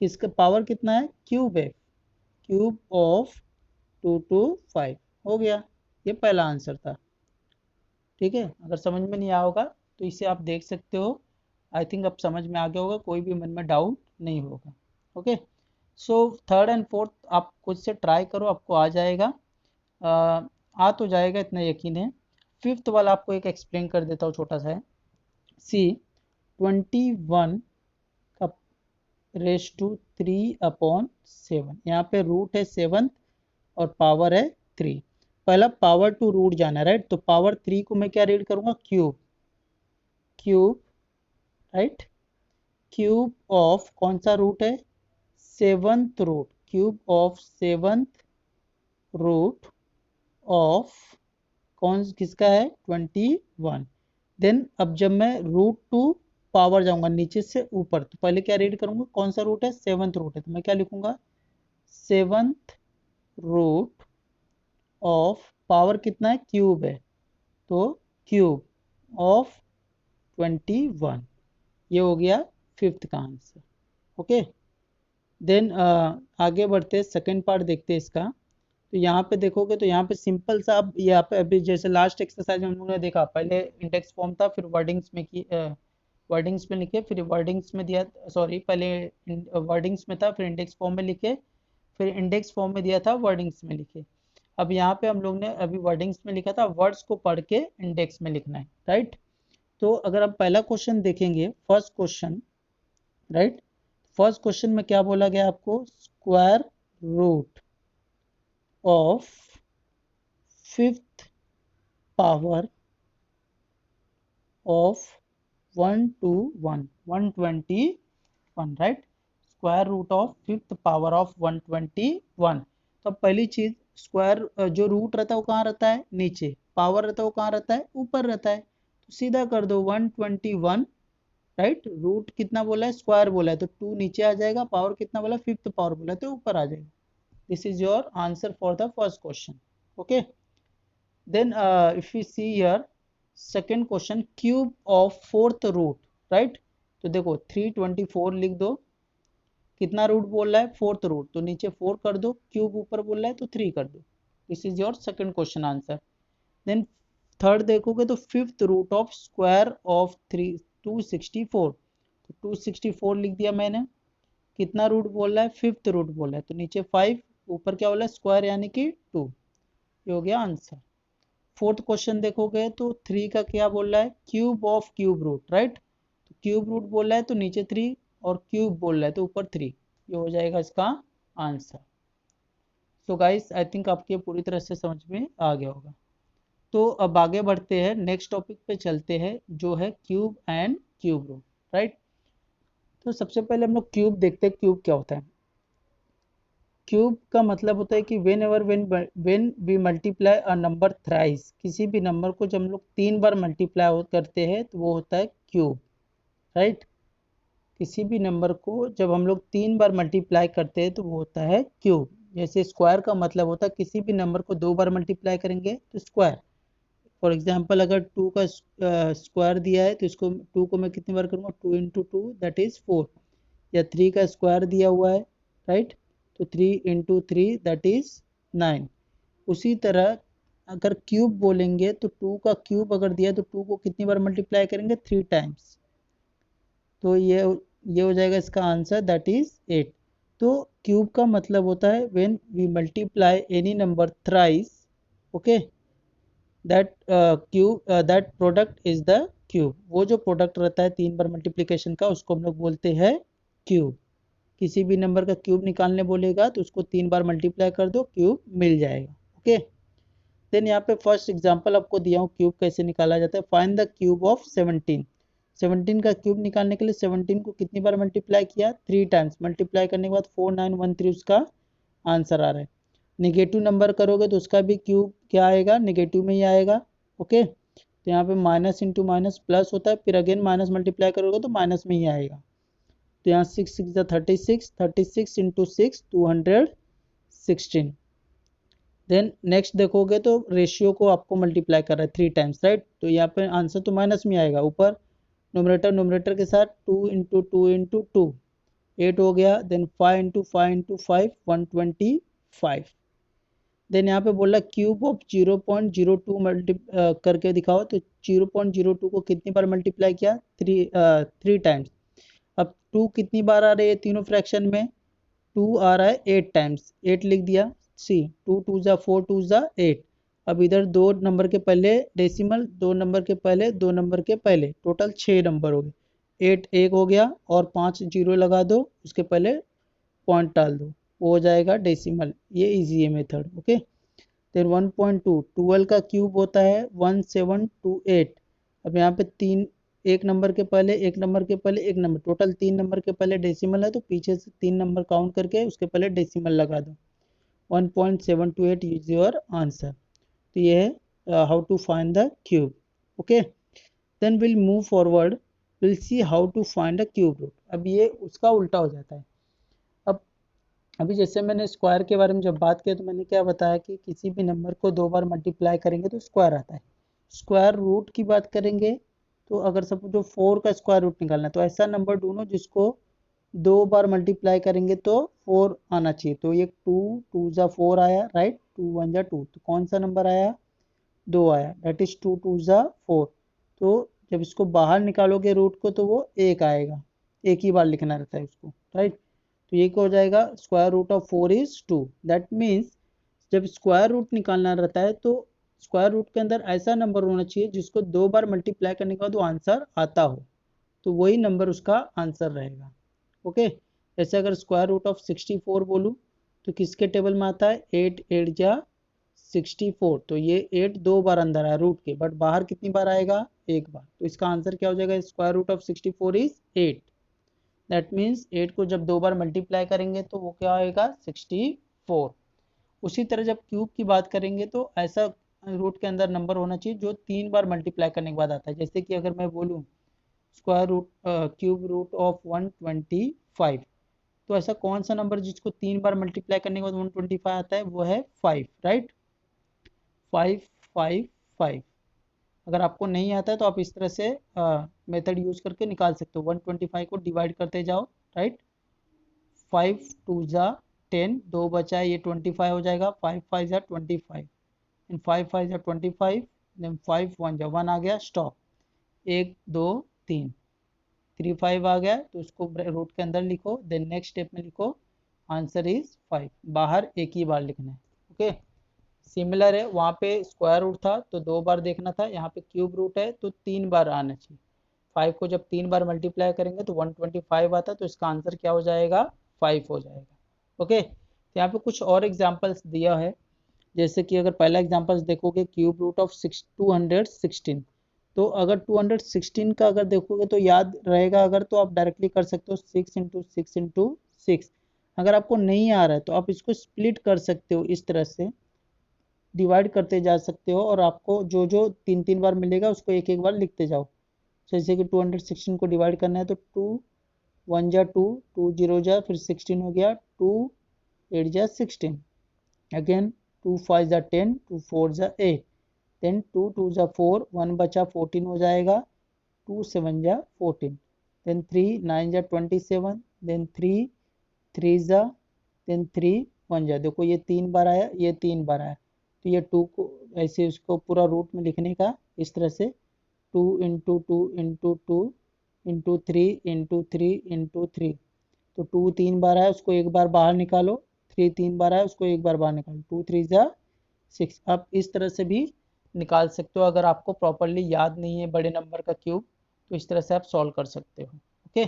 किसका पावर कितना है, क्यूब है, क्यूब ऑफ 2 to 5 हो गया। ये पहला आंसर था, ठीक है। अगर समझ में नहीं आया होगा तो इसे आप देख सकते हो, आई थिंक अब समझ में आ गया होगा, कोई भी मन में डाउट नहीं होगा। Okay, so third and fourth आप खुद से ट्राई करो, आपको आ जाएगा, आ तो जाएगा, इतना यकीन है। फिफ्थ वाला आपको एक एक्सप्लेन कर देता हूँ, छोटा सा है, सी 21 का रेज टू 3/7, यहाँ पे रूट है 7 और पावर है 3। पहला पावर टू रूट जाना है, राइट, तो पावर 3 को मैं क्या रीड करूंगा, cube, cube, right, cube of कौन सा रूट है, seventh root, cube of seventh root of कौन किसका है 21। देन अब जब मैं रूट टू पावर जाऊंगा नीचे से ऊपर, तो पहले क्या रीड करूंगा, कौन सा रूट है, सेवंथ रूट है, तो मैं क्या लिखूंगा, सेवंथ रूट ऑफ पावर कितना है, क्यूब है, तो क्यूब ऑफ 21। ये हो गया फिफ्थ का आंसर। ओके, देन आगे बढ़ते सेकंड पार्ट देखते हैं इसका। तो यहाँ पे देखोगे तो यहाँ पे सिंपल सा, अब यहाँ पे अभी जैसे लास्ट एक्सरसाइज में हम लोगों ने देखा, पहले इंडेक्स फॉर्म था, फिर वर्डिंग्स में की वर्डिंग्स में लिखे, फिर वर्डिंग्स में दिया, सॉरी पहले वर्डिंग्स में था, फिर इंडेक्स फॉर्म में लिखे, फिर इंडेक्स फॉर्म में दिया था, वर्डिंग्स में लिखे। अब यहाँ पे हम लोग ने अभी वर्डिंग्स में लिखा था, वर्ड्स को पढ़ के इंडेक्स में लिखना है, राइट। तो अगर आप पहला क्वेश्चन देखेंगे, first question, right, first question में क्या बोला गया आपको, square root of fifth power of 121, right, square root of fifth power of 121। तो अब पहली चीज, स्क्वायर जो रूट रहता है वो कहाँ रहता है, नीचे, पावर रहता है वो कहाँ रहता है, ऊपर रहता है, तो सीधा कर दो 121, राइट, रूट कितना बोला है, स्क्वायर बोला है, तो 2 नीचे आ जाएगा, पावर कितना बोला, फिफ्थ पावर बोला है, तो ऊपर आ जाएगा। This is your answer for the first question. Okay, then if you see here second question, cube of fourth root, right, तो देखो 324 लिख दो, कितना रूट बोल रहा है, फोर्थ रूट, तो नीचे 4 कर दो, क्यूब ऊपर बोल रहा है तो 3 कर दो। This is your second question answer. Then third देखोगे तो fifth root of square of 264, तो 264 लिख दिया मैंने, कितना रूट बोल रहा है, फिफ्थ रूट बोल रहा है, तो नीचे 5, ऊपर क्या बोला है, स्क्वायर यानी कि 2, ये हो गया आंसर। फोर्थ क्वेश्चन देखोगे तो 3 का क्या बोल रहा है, cube of cube root, right, तो क्यूब रूट बोल रहा है तो नीचे 3, और क्यूब बोल रहा है तो ऊपर 3, ये हो जाएगा इसका answer. So guys I think आपके पूरी तरह से समझ में आ गया होगा। तो अब आगे बढ़ते हैं, नेक्स्ट टॉपिक पे चलते हैं, जो है cube and cube root, right. तो सबसे पहले हम लोग क्यूब देखते हैं, क्यूब क्या होता है। क्यूब का मतलब होता है कि when we multiply a number thrice, किसी भी नंबर को जब हम लोग 3 बार मल्टीप्लाई करते हैं तो वो होता है क्यूब, राइट। किसी भी नंबर को जब हम लोग 3 बार मल्टीप्लाई करते हैं तो वो होता है क्यूब। जैसे स्क्वायर का मतलब होता है किसी भी नंबर को 2 बार मल्टीप्लाई करेंगे तो स्क्वायर। फॉर एग्जाम्पल अगर 2 का स्क्वायर दिया है तो इसको 2 को मैं कितनी बार करूँगा, 2 इंटू 2 दैट इज 4। या 3 का स्क्वायर दिया हुआ है, राइट, तो 3 इंटू 3 दैट इज 9। उसी तरह अगर क्यूब बोलेंगे तो 2 का क्यूब अगर दिया है तो 2 को कितनी बार मल्टीप्लाई करेंगे, 3 टाइम्स। तो ये हो जाएगा इसका आंसर, दैट इज 8। तो क्यूब का मतलब होता है when we multiply any number thrice, okay, that product is the cube. वो जो प्रोडक्ट रहता है 3 बार मल्टीप्लिकेशन का उसको हम लोग बोलते हैं क्यूब। किसी भी नंबर का क्यूब निकालने बोलेगा तो उसको 3 बार मल्टीप्लाई कर दो, क्यूब मिल जाएगा, ओके। देन यहाँ पे फर्स्ट एग्जांपल आपको दिया हूँ क्यूब कैसे निकाला जाता है। Find the cube of 17। 17 का क्यूब निकालने के लिए 17 को कितनी बार मल्टीप्लाई किया, 3 टाइम्स। मल्टीप्लाई करने के बाद 4913 उसका आंसर आ रहा है। निगेटिव नंबर करोगे तो उसका भी क्यूब क्या आएगा, निगेटिव में ही आएगा, ओके। तो यहाँ पे माइनस इंटू माइनस प्लस होता है, फिर अगेन माइनस मल्टीप्लाई करोगे तो माइनस में ही आएगा। तो यहाँ 6 6 36, 36 इंटू 6 216। देन नेक्स्ट देखोगे तो रेशियो को आपको मल्टीप्लाई कर रहा है 3 टाइम्स, राइट। तो यहाँ पे आंसर तो माइनस में आएगा। ऊपर नोमरेटर के साथ 2 इंटू 2 इंटू 2 8 हो गया। Then 5 into 5 into 5 125। देन यहाँ पे बोला क्यूब ऑफ 0.02 करके दिखाओ। तो 0.02 को कितनी बार मल्टीप्लाई किया, 3 टाइम्स। अब 2 कितनी बार आ रही है तीनों फ्रैक्शन में, 2 आ रहा है 8 टाइम्स, 8 लिख दिया। सी 2 2 जा 4 2 जा 8। अब इधर 2 नंबर के पहले डेसिमल, 2 नंबर के पहले, 2 नंबर के पहले, टोटल 6 नंबर हो गए। 8 एक हो गया और 5 जीरो लगा दो, उसके पहले पॉइंट डाल दो, वो हो जाएगा डेसिमल। ये इजी है मेथड, ओके। देन 1.2, 12 का क्यूब होता है 1728। अब यहाँ पे तीन, एक नंबर के पहले, एक नंबर के पहले, एक नंबर, टोटल 3 नंबर के पहले डेसिमल है तो पीछे से 3 नंबर काउंट करके उसके पहले डेसिमल लगा दो। 1.728 इज योर आंसर। तो ये है how to find the cube, okay. Then will move forward, will see how to find the cube root. अब ये उसका उल्टा हो जाता है। अब अभी जैसे मैंने स्क्वायर के बारे में जब बात की तो मैंने क्या बताया कि किसी भी नंबर को 2 बार मल्टीप्लाई करेंगे तो स्क्वायर आता है। स्क्वायर रूट की बात करेंगे तो अगर सपोज जो 4 का स्क्वायर रूट निकालना है तो ऐसा नंबर ढूंढो जिसको 2 बार मल्टीप्लाई करेंगे तो 4 आना चाहिए। तो ये 2 2 जा 4 आया, राइट, 2 1 जा 2, तो कौन सा नंबर आया, 2 आया, दैट इज 2 2 जा 4। तो जब इसको बाहर निकालोगे रूट को तो वो 1 आएगा, एक ही बार लिखना रहता है उसको, राइट। तो ये क्या हो जाएगा, square root of 4 is 2। That means जब स्क्वायर रूट निकालना रहता है तो स्क्वायर रूट के अंदर ऐसा नंबर होना चाहिए जिसको 2 बार मल्टीप्लाई करने के बाद वो आंसर आता हो, तो वही नंबर उसका आंसर रहेगा, ओके। जैसे अगर स्क्वायर रूट ऑफ 64 बोलूँ तो किसके टेबल में आता है, 8 8 जा 64। तो ये 8 2 बार अंदर आया रूट के, बट बाहर कितनी बार आएगा, एक बार। तो इसका आंसर क्या हो जाएगा, square root of 64 is 8। That means 8 को जब 2 बार मल्टीप्लाई करेंगे तो वो क्या आएगा, 64। उसी तरह जब क्यूब की बात करेंगे तो ऐसा रूट के अंदर नंबर होना चाहिए जो 3 बार मल्टीप्लाई करने के बाद आता है। जैसे कि अगर मैं बोलूँ square root cube root of 125, तो ऐसा कौन सा नंबर जिसको 3 बार मल्टीप्लाई करने के बाद 125 आता है, वो है 5, राइट, 555। अगर आपको नहीं आता है तो आप इस तरह से मेथड यूज करके निकाल सकते हो। 125 को डिवाइड करते जाओ, राइट, 5 2 जा 10, 2 बचा है, ये 25 हो जाएगा, 5 5 जा 25, एंड 5 5 जा 25, देन 5 1 जा 1 आ गया, स्टॉप, 1 2 3, 3 5 आ गया तो उसको रूट के अंदर लिखो। देन नेक्स्ट स्टेप में लिखो आंसर इज 5, बाहर एक ही बार लिखना है, ओके। सिमिलर है, वहाँ पे स्क्वायर रूट था तो 2 बार देखना था, यहाँ पे क्यूब रूट है तो 3 बार आना चाहिए। 5 को जब 3 बार मल्टीप्लाई करेंगे तो 125 आता, तो इसका आंसर क्या हो जाएगा, 5 हो जाएगा, ओके। तो यहाँ पे कुछ और एग्जाम्पल्स दिया है। जैसे कि अगर पहला एग्जाम्पल्स देखोगे क्यूब रूट ऑफ 216, तो अगर 216 का अगर देखोगे तो याद रहेगा, अगर तो आप डायरेक्टली कर सकते हो 6 इंटू 6 इंटू 6। अगर आपको नहीं आ रहा है तो आप इसको स्प्लिट कर सकते हो, इस तरह से डिवाइड करते जा सकते हो, और आपको जो जो 3 3 बार मिलेगा उसको एक एक बार लिखते जाओ। जैसे कि 216 को डिवाइड करना है तो 2 1 जा 2, 2 0 जा, फिर 16 हो गया, 2 8 जा 16, अगेन 2 5 जा 10, 2 4 जा 8, देन 2 2 जा 4, 1 बचा 14 हो जाएगा, 2 7 जा 14, देन 3 9 जा 27, देन 3 3 जा, देन 3 1 जा। देखो ये 3 बार आया, ये 3 बार आया, तो ये 2 को ऐसे उसको पूरा रूट में लिखने का, इस तरह से 2 into 2 into 2 into 3 into 3 into 3। तो 2 3 बार आया, उसको एक बार बाहर निकालो, 3 3 बार आया, उसको एक बार बाहर निकालो, 2 3 जा 6। आप इस तरह से भी निकाल सकते हो, अगर आपको प्रॉपरली याद नहीं है बड़े नंबर का क्यूब, तो इस तरह से आप सॉल्व कर सकते हो। ओके,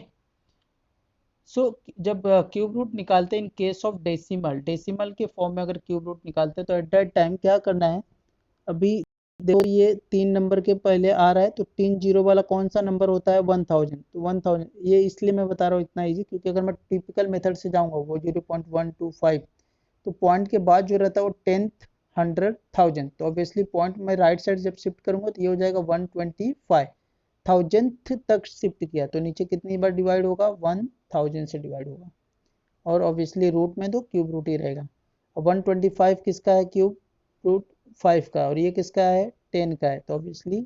सो जब क्यूब रूट निकालते हैं in case of decimal, decimal के फॉर्म में अगर क्यूब रूट निकालते हैं तो एट दैट टाइम क्या करना है, अभी देखो ये 3 नंबर के पहले आ रहा है, तो 3 जीरो वाला कौन सा नंबर होता है, 1000। तो 1000 ये इसलिए मैं बता रहा हूँ इतना इजी, क्योंकि अगर मैं टिपिकल मेथड से जाऊंगा वो 0.125, तो पॉइंट के बाद जो रहता है वो 10th 100 1000, तो ऑब्वियसली पॉइंट में राइट साइड जब शिफ्ट करूंगा तो ये हो जाएगा 125, 1000th तक शिफ्ट किया तो नीचे कितनी बार डिवाइड होगा, 1000 से डिवाइड होगा, और ऑब्वियसली रूट में तो क्यूब रूट ही रहेगा। और 125 किसका है, क्यूब रूट 5 का, और ये किसका है, 10 का है, तो ऑब्वियसली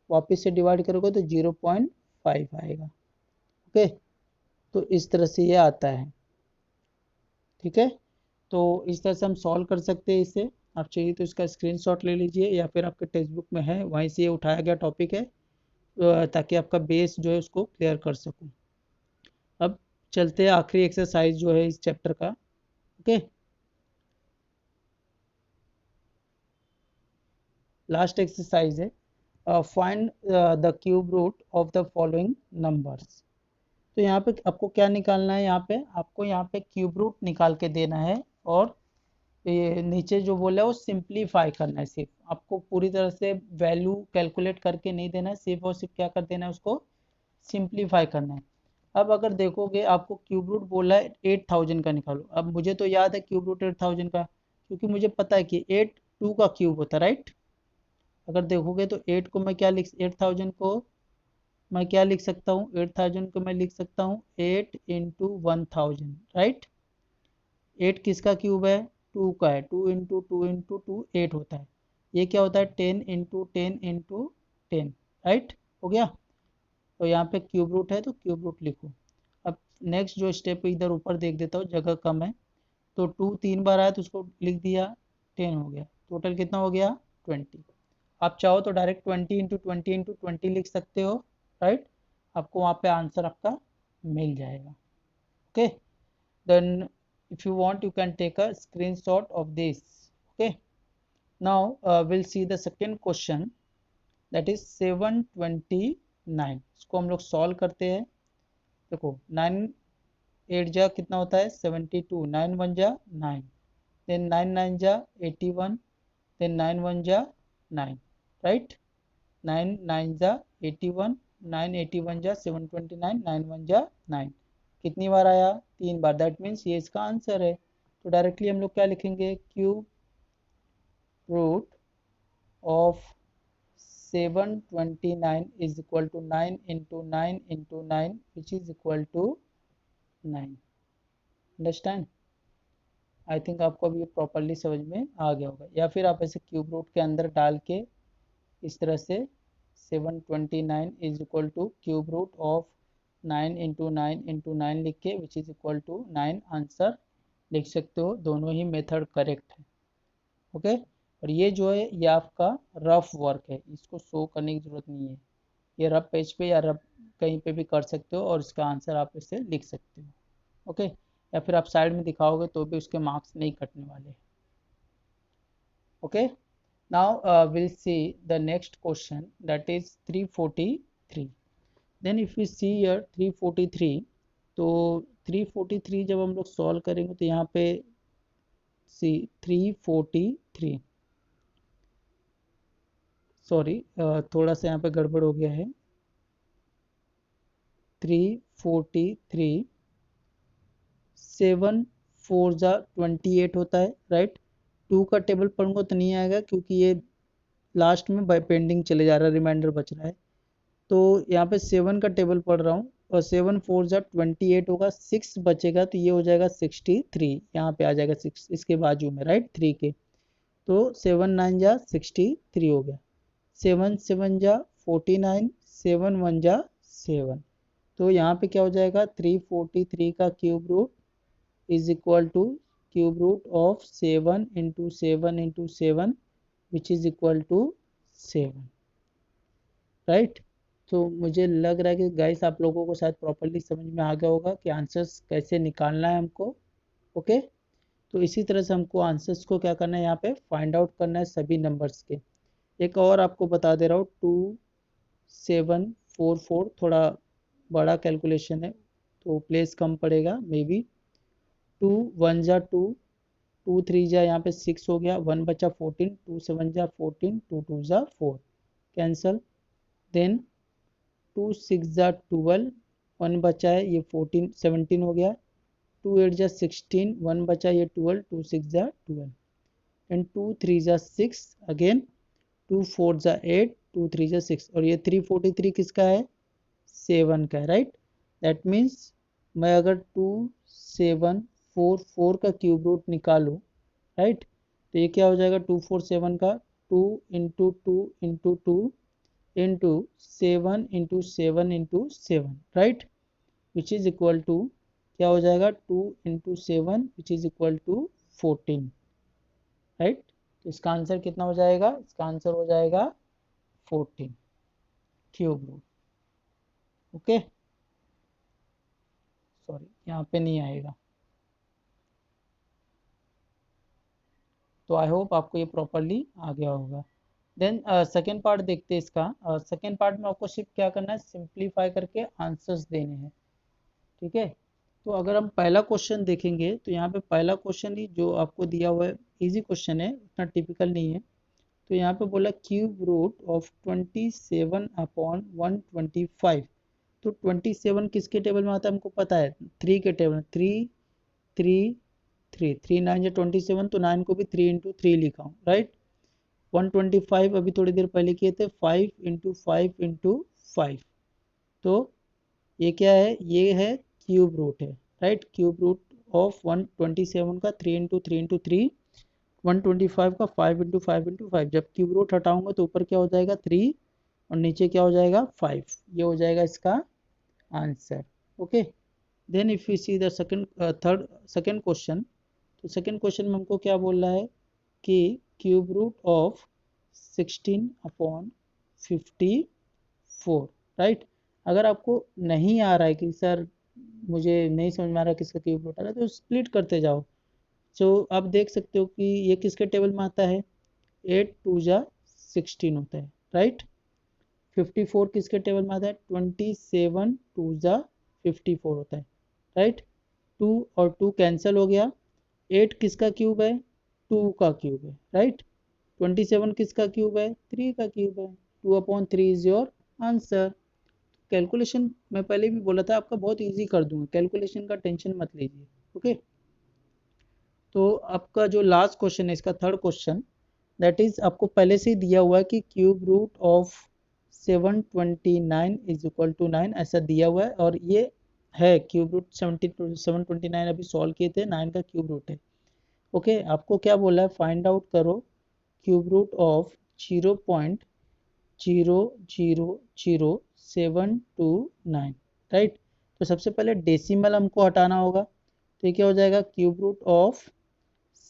वापस से डिवाइड करोगे तो 0.5 आएगा। ओके, तो इस तरह से ये आता है। ठीक है, तो इस तरह से हम सॉल्व कर सकते हैं इसे। आप चाहिए तो इसका स्क्रीनशॉट ले लीजिए, या फिर आपके टेक्स्ट बुक में है, वहीं से ये उठाया गया टॉपिक है, ताकि आपका बेस जो है उसको क्लियर कर सकूं। अब चलते हैं आखिरी एक्सरसाइज जो है इस चैप्टर का। ओके, लास्ट एक्सरसाइज है, find the cube root of the following numbers. तो यहाँ पे आपको क्या निकालना है, यहाँ पे आपको यहाँ पे क्यूब रूट निकाल के देना है, और ये नीचे जो बोला है वो सिंप्लीफाई करना है। सिर्फ आपको पूरी तरह से वैल्यू कैलकुलेट करके नहीं देना है, सिर्फ और सिर्फ क्या कर देना है, उसको सिंप्लीफाई करना है। अब अगर देखोगे आपको क्यूब रूट बोला है 8000 का निकालो, अब मुझे तो याद है क्यूब रूट 8000 का, क्योंकि मुझे पता है कि 8 2 का क्यूब होता है, राइट। अगर देखोगे तो 8 को मैं क्या लिख 8000 को मैं क्या लिख सकता हूँ, 8000 को मैं लिख सकता हूँ 8 इंटू 1000, राइट। 8 किसका क्यूब है, 2 का है, 2 इंटू 2 इंटू 2 8 होता है। ये क्या होता है, 10 इंटू 10 इंटू 10, राइट। हो गया, तो यहाँ पे क्यूब रूट है तो क्यूब रूट लिखो। अब नेक्स्ट जो स्टेप इधर ऊपर देख देता हूँ, जगह कम है, तो 2 3 बार आया तो उसको लिख दिया, 10 हो गया, टोटल कितना हो गया, 20। आप चाहो तो डायरेक्ट 20 इंटू 20 लिख सकते हो, राइट। आपको वहाँ पे आंसर आपका मिल जाएगा। Okay, then if you want you can take a screenshot of this। okay, now we'll see the second question, that is 729। इसको हम लोग सॉल्व करते हैं। देखो 9 8 जा कितना होता है, 72, 9 1 जा 9, then 9 9 जा 81, then 9 1 जा 9, right। 9 9 जा 81, 9 81 जा 729, 9 1 जा 9, कितनी बार आया, 3 बार, दैट मीन्स ये इसका आंसर है। तो डायरेक्टली हम लोग क्या लिखेंगे, cube root of 729 is equal to 9 into 9 into 9 which is equal to 9। Understand, I think आपको अभी ये प्रॉपरली समझ में आ गया होगा, या फिर आप ऐसे क्यूब रूट के अंदर डाल के इस तरह से 729 is equal to cube root of 9 into 9 into 9 लिख के which is equal to 9 answer लिख सकते हो। दोनों ही मेथड करेक्ट है। ओके, और ये जो है ये आपका रफ वर्क है, इसको शो करने की ज़रूरत नहीं है, ये रफ पेज पे या रफ कहीं पे भी कर सकते हो, और इसका आंसर आप इससे लिख सकते हो। ओके, या फिर आप साइड में दिखाओगे तो भी उसके मार्क्स नहीं कटने वाले। Okay, now we'll see the next question, that is 343। then if we see here 343, तो 343 जब हम लोग सॉल्व करेंगे तो यहाँ पे सी 343, सॉरी थोड़ा सा यहाँ पे गड़बड़ हो गया है, 343 7 4 जा 28 होता है, राइट। 2 का टेबल पढ़ूंगा तो नहीं आएगा क्योंकि ये लास्ट में बाय पेंडिंग चले जा रहा है, रिमाइंडर बच रहा है। तो यहाँ पे 7 का टेबल पढ़ रहा हूँ और 7 4 जा 28 होगा, 6 बचेगा तो ये हो जाएगा 63, यहाँ पे आ जाएगा 6 इसके बाजू में, राइट, 3 के। तो 7 9 जा 63 हो गया, 7 7 जा 49, 7 1 जा 7। तो यहाँ पे क्या हो जाएगा, 343 का cube root is equal to cube root of 7 into 7 into 7 which is equal to 7, right. तो मुझे लग रहा है कि गाइस आप लोगों को शायद प्रॉपर्ली समझ में आ गया होगा कि आंसर्स कैसे निकालना है हमको। ओके, तो इसी तरह से हमको आंसर्स को क्या करना है, यहाँ पे फाइंड आउट करना है सभी नंबर्स के। एक और आपको बता दे रहा हूँ, 2744 थोड़ा बड़ा कैलकुलेशन है तो प्लेस कम पड़ेगा मे बी। 2 1 जा 2, 2 3 जा यहाँ पे 6 हो गया, 1 बचा 14, 2 7 जा 14, 2 2 जा 4 कैंसल। देन 2 6 जा 12, 1 बचा है ये 14 17 हो गया, 2 8 जा 16, 1 बचा ये 12, 2 6 जा 12 एंड 2 3 जा 6 अगेन, 2 4 जा 8, 2 3 जा 6 और ये 343 किसका है, 7 का है, राइट। दैट मीन्स मैं अगर 2 7 4 4 का क्यूब रूट निकालूं, राइट, तो ये क्या हो जाएगा, 2 4 7 का 2 into 2 into 2 into 7 into 7 into 7, right, which is equal to क्या हो जाएगा, 2 into 7 which is equal to 14, right. तो इसका आंसर कितना हो जाएगा, इसका आंसर हो जाएगा 14 क्यूब रूट। ओके, सॉरी यहाँ पे नहीं आएगा। तो आई होप आपको ये प्रॉपरली आ गया होगा। देन सेकेंड पार्ट देखते हैं इसका। सेकेंड पार्ट में आपको सिर्फ क्या करना है, सिंप्लीफाई करके आंसर्स देने हैं, ठीक है। तो अगर हम पहला क्वेश्चन देखेंगे तो यहाँ पे पहला क्वेश्चन ही जो आपको दिया हुआ है इजी क्वेश्चन है, उतना टिपिकल नहीं है। तो यहाँ पे बोला क्यूब रूट ऑफ 27 अपॉन 125। तो 27 किसके टेबल में आता है हमको पता है, 3 के टेबल में, 3 3 3 3 9 या 27, तो 9 को भी 3 इंटू 3 लिखा हूँ, राइट। 125 अभी थोड़ी देर पहले किए थे, 5 इंटू 5 इंटू 5। तो ये क्या है, ये है क्यूब रूट है, राइट। क्यूब रूट ऑफ 127 का 3 इंटू 3 इंटू 3, 125 का 5 इंटू 5 इंटू 5। जब क्यूब रूट हटाऊंगा तो ऊपर क्या हो जाएगा 3 और नीचे क्या हो जाएगा 5, ये हो जाएगा इसका answer. Okay, then if you see the second question, तो सेकंड क्वेश्चन में हमको क्या बोल रहा है कि cube root of 16 upon 54, right. अगर आपको नहीं आ रहा है कि सर मुझे नहीं समझ में आ रहा किसका क्यूब रूट आ रहा है, तो स्प्लिट करते जाओ। सो आप देख सकते हो कि ये किसके टेबल में आता है, 8 2 जा 16 होता है, राइट। 54 किसके टेबल में आता है, 27 2 जा 54 होता है, राइट। 2 और 2 कैंसिल हो गया। 8 किसका क्यूब है, 2 का क्यूब है, राइट। 27 किसका क्यूब है, 3 का क्यूब है। 2/3 इज योर आंसर। कैलकुलेशन मैं पहले भी बोला था आपका बहुत इजी कर दूंगा, कैलकुलेशन का टेंशन मत लीजिए। ओके, तो आपका जो लास्ट क्वेश्चन है, इसका थर्ड क्वेश्चन, दैट इज आपको पहले से ही दिया हुआ है कि cube root of 729 is equal to 9, ऐसा दिया हुआ है। और ये है क्यूब रूट 729 अभी सॉल्व किए थे, 9 का क्यूब रूट है। ओके, आपको क्या बोला है, फाइंड आउट करो क्यूब रूट ऑफ 0.0000729, राइट। तो सबसे पहले डेसिमल हमको हटाना होगा, तो ये क्या हो जाएगा, क्यूब रूट ऑफ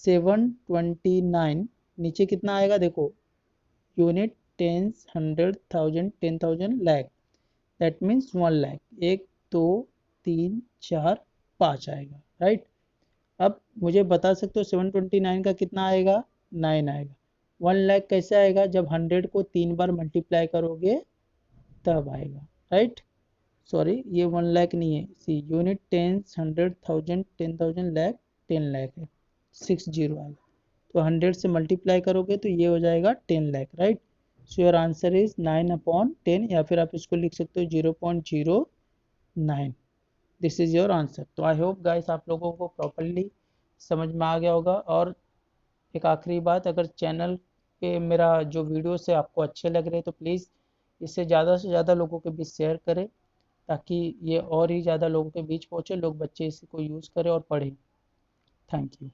729, नीचे कितना आएगा देखो, unit, tens, hundred, thousand, 10,000, lakh, that means 1 lakh. 1 2 3 4 5 आएगा, राइट। अब मुझे बता सकते हो 729 का कितना आएगा, 9 आएगा। 1 लाख कैसे आएगा, जब 100 को 3 बार मल्टीप्लाई करोगे तब आएगा, राइट। सॉरी ये 1 लाख नहीं है, see unit, tens, hundred, thousand, 10,000, lakh, 10 lakh है, 6 जीरो आएगा। तो 100 से मल्टीप्लाई करोगे तो ये हो जाएगा 10 lakh, right. So your answer is 9/10, या फिर आप इसको लिख सकते हो 0.09। This is your answer. तो आई होप गाइस आप लोगों को प्रॉपरली समझ में आ गया होगा। और एक आखिरी बात, अगर चैनल पे मेरा जो वीडियोस है आपको अच्छे लग रहे हैं तो प्लीज़ इसे ज़्यादा से ज़्यादा लोगों के बीच शेयर करें, ताकि ये और ही ज़्यादा लोगों के बीच पहुँचे, लोग बच्चे इसको यूज़ करें और पढ़ें। Thank you.